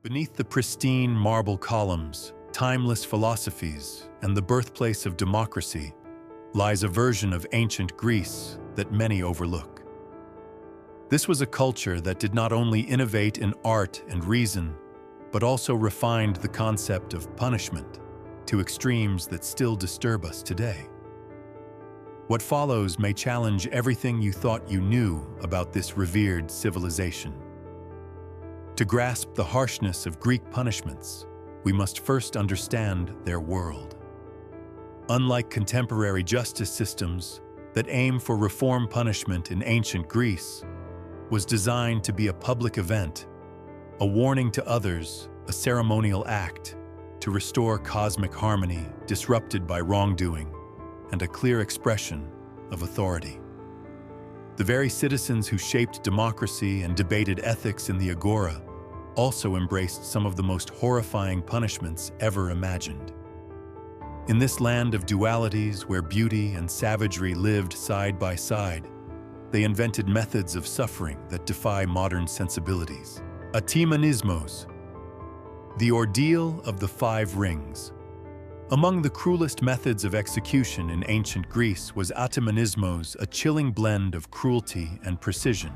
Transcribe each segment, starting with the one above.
Beneath the pristine marble columns, timeless philosophies, and the birthplace of democracy lies a version of ancient Greece that many overlook. This was a culture that did not only innovate in art and reason, but also refined the concept of punishment to extremes that still disturb us today. What follows may challenge everything you thought you knew about this revered civilization. To grasp the harshness of Greek punishments, we must first understand their world. Unlike contemporary justice systems that aim for reform, punishment in ancient Greece was designed to be a public event, a warning to others, a ceremonial act to restore cosmic harmony disrupted by wrongdoing, and a clear expression of authority. The very citizens who shaped democracy and debated ethics in the Agora also embraced some of the most horrifying punishments ever imagined. In this land of dualities where beauty and savagery lived side by side, they invented methods of suffering that defy modern sensibilities. Atimanismos, the ordeal of the 5 rings. Among the cruelest methods of execution in ancient Greece was atimanismos, a chilling blend of cruelty and precision.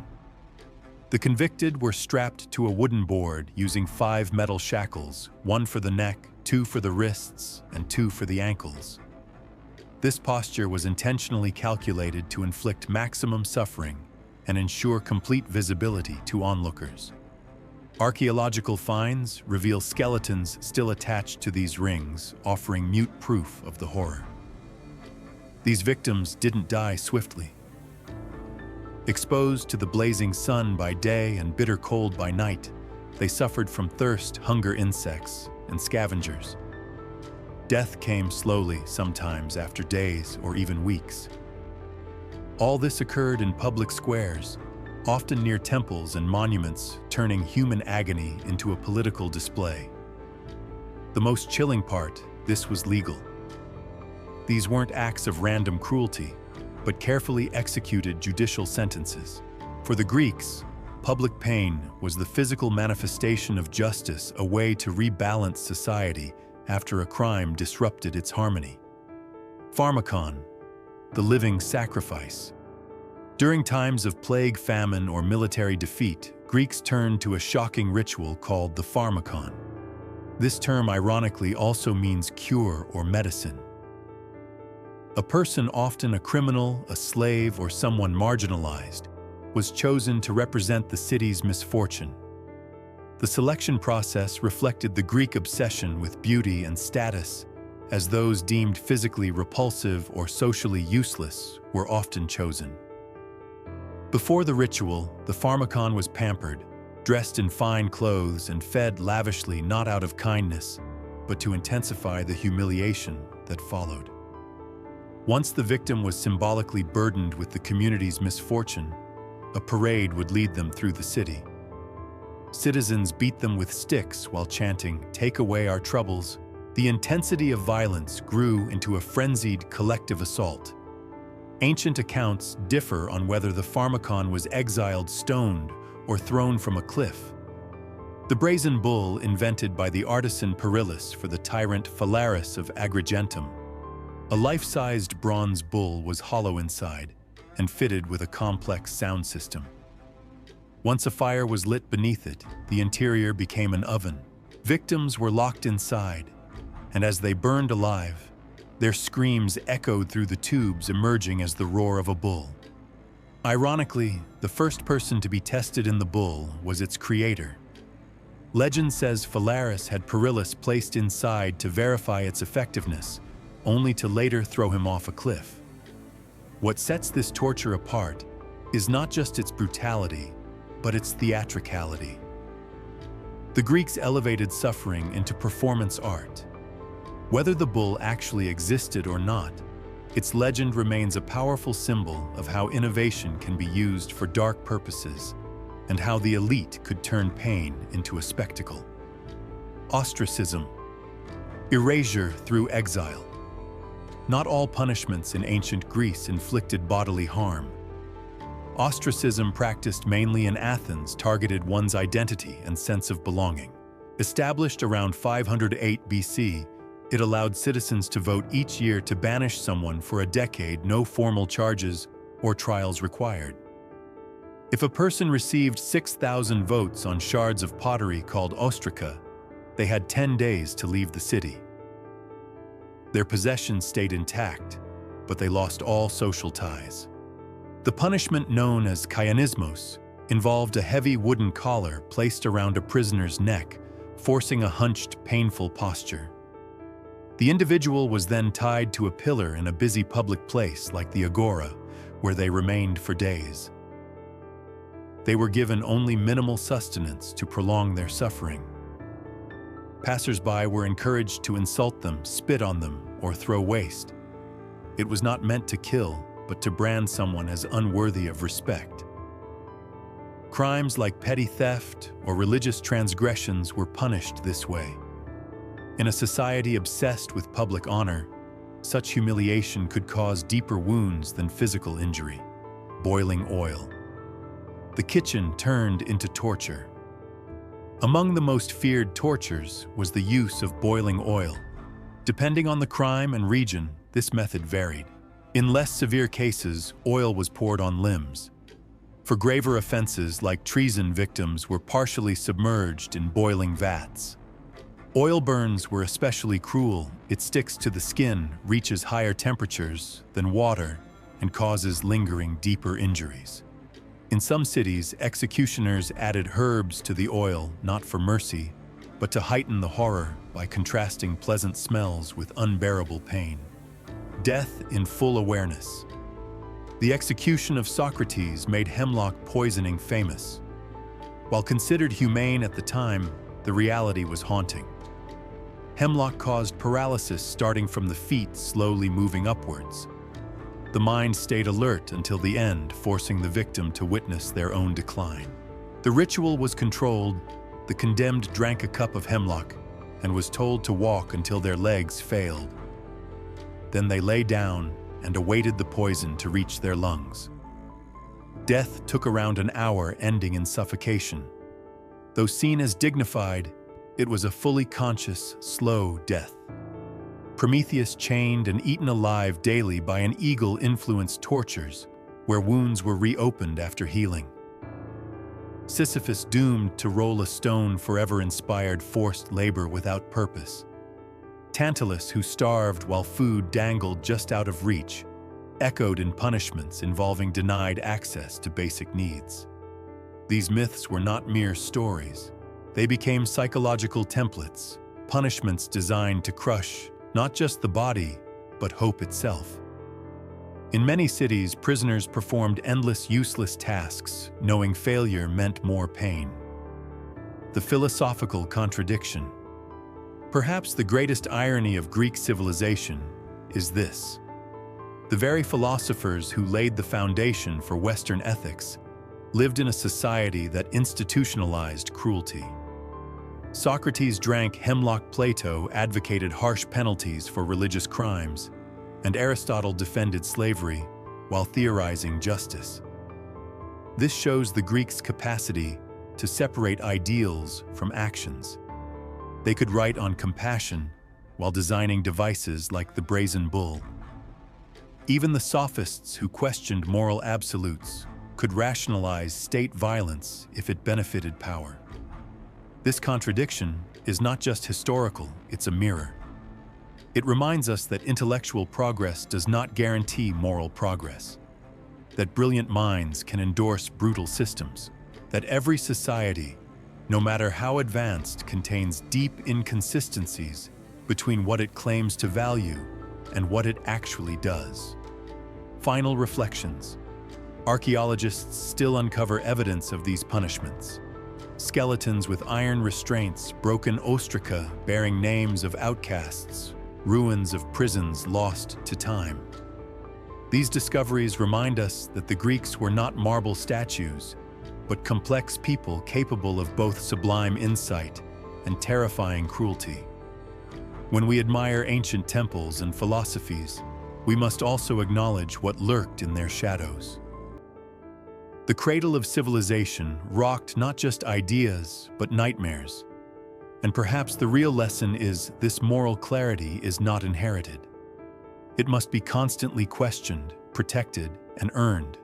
The convicted were strapped to a wooden board using 5 metal shackles, 1 for the neck, 2 for the wrists, and 2 for the ankles. This posture was intentionally calculated to inflict maximum suffering and ensure complete visibility to onlookers. Archaeological finds reveal skeletons still attached to these rings, offering mute proof of the horror. These victims didn't die swiftly. Exposed to the blazing sun by day and bitter cold by night, they suffered from thirst, hunger, insects, and scavengers. Death came slowly, sometimes after days or even weeks. All this occurred in public squares, often near temples and monuments, turning human agony into a political display. The most chilling part, this was legal. These weren't acts of random cruelty, but carefully executed judicial sentences. For the Greeks, public pain was the physical manifestation of justice, a way to rebalance society after a crime disrupted its harmony. Pharmakon, the living sacrifice. During times of plague, famine, or military defeat, Greeks turned to a shocking ritual called the pharmakon. This term ironically also means cure or medicine. A person, often a criminal, a slave, or someone marginalized, was chosen to represent the city's misfortune. The selection process reflected the Greek obsession with beauty and status, as those deemed physically repulsive or socially useless were often chosen. Before the ritual, the pharmakon was pampered, dressed in fine clothes and fed lavishly, not out of kindness, but to intensify the humiliation that followed. Once the victim was symbolically burdened with the community's misfortune, a parade would lead them through the city. Citizens beat them with sticks while chanting, "Take away our troubles." The intensity of violence grew into a frenzied collective assault. Ancient accounts differ on whether the pharmakon was exiled, stoned, or thrown from a cliff. The brazen bull invented by the artisan Perillus for the tyrant Phalaris of Agrigentum. A life-sized bronze bull was hollow inside and fitted with a complex sound system. Once a fire was lit beneath it, the interior became an oven. Victims were locked inside, and as they burned alive, their screams echoed through the tubes, emerging as the roar of a bull. Ironically, the first person to be tested in the bull was its creator. Legend says Phalaris had Perillus placed inside to verify its effectiveness, only to later throw him off a cliff. What sets this torture apart is not just its brutality, but its theatricality. The Greeks elevated suffering into performance art. Whether the bull actually existed or not, its legend remains a powerful symbol of how innovation can be used for dark purposes and how the elite could turn pain into a spectacle. Ostracism, erasure through exile. Not all punishments in ancient Greece inflicted bodily harm. Ostracism, practiced mainly in Athens, targeted one's identity and sense of belonging. Established around 508 BC, it allowed citizens to vote each year to banish someone for a decade, no formal charges or trials required. If a person received 6,000 votes on shards of pottery called ostraca, they had 10 days to leave the city. Their possessions stayed intact, but they lost all social ties. The punishment known as kaianismos involved a heavy wooden collar placed around a prisoner's neck, forcing a hunched, painful posture. The individual was then tied to a pillar in a busy public place like the agora, where they remained for days. They were given only minimal sustenance to prolong their suffering. Passers-by were encouraged to insult them, spit on them, or throw waste. It was not meant to kill, but to brand someone as unworthy of respect. Crimes like petty theft or religious transgressions were punished this way. In a society obsessed with public honor, such humiliation could cause deeper wounds than physical injury. Boiling oil. The kitchen turned into torture. Among the most feared tortures was the use of boiling oil. Depending on the crime and region, this method varied. In less severe cases, oil was poured on limbs. For graver offenses like treason, victims were partially submerged in boiling vats. Oil burns were especially cruel. It sticks to the skin, reaches higher temperatures than water, and causes lingering, deeper injuries. In some cities, executioners added herbs to the oil, not for mercy, but to heighten the horror by contrasting pleasant smells with unbearable pain. Death in full awareness. The execution of Socrates made hemlock poisoning famous. While considered humane at the time, the reality was haunting. Hemlock caused paralysis starting from the feet, slowly moving upwards. The mind stayed alert until the end, forcing the victim to witness their own decline. The ritual was controlled. The condemned drank a cup of hemlock and was told to walk until their legs failed. Then they lay down and awaited the poison to reach their lungs. Death took around an hour, ending in suffocation. Though seen as dignified, it was a fully conscious, slow death. Prometheus chained and eaten alive daily by an eagle influenced tortures, where wounds were reopened after healing. Sisyphus doomed to roll a stone forever inspired forced labor without purpose. Tantalus, who starved while food dangled just out of reach, echoed in punishments involving denied access to basic needs. These myths were not mere stories. They became psychological templates, punishments designed to crush not just the body, but hope itself. In many cities, prisoners performed endless, useless tasks, knowing failure meant more pain. The philosophical contradiction. Perhaps the greatest irony of Greek civilization is this. The very philosophers who laid the foundation for Western ethics lived in a society that institutionalized cruelty. Socrates drank hemlock, Plato advocated harsh penalties for religious crimes, and Aristotle defended slavery while theorizing justice. This shows the Greeks' capacity to separate ideals from actions. They could write on compassion while designing devices like the brazen bull. Even the sophists who questioned moral absolutes could rationalize state violence if it benefited power. This contradiction is not just historical, it's a mirror. It reminds us that intellectual progress does not guarantee moral progress, that brilliant minds can endorse brutal systems, that every society, no matter how advanced, contains deep inconsistencies between what it claims to value and what it actually does. Final reflections. Archaeologists still uncover evidence of these punishments. Skeletons with iron restraints, broken ostraca bearing names of outcasts, ruins of prisons lost to time. These discoveries remind us that the Greeks were not marble statues, but complex people capable of both sublime insight and terrifying cruelty. When we admire ancient temples and philosophies, we must also acknowledge what lurked in their shadows. The cradle of civilization rocked not just ideas, but nightmares. And perhaps the real lesson is this: moral clarity is not inherited. It must be constantly questioned, protected, and earned.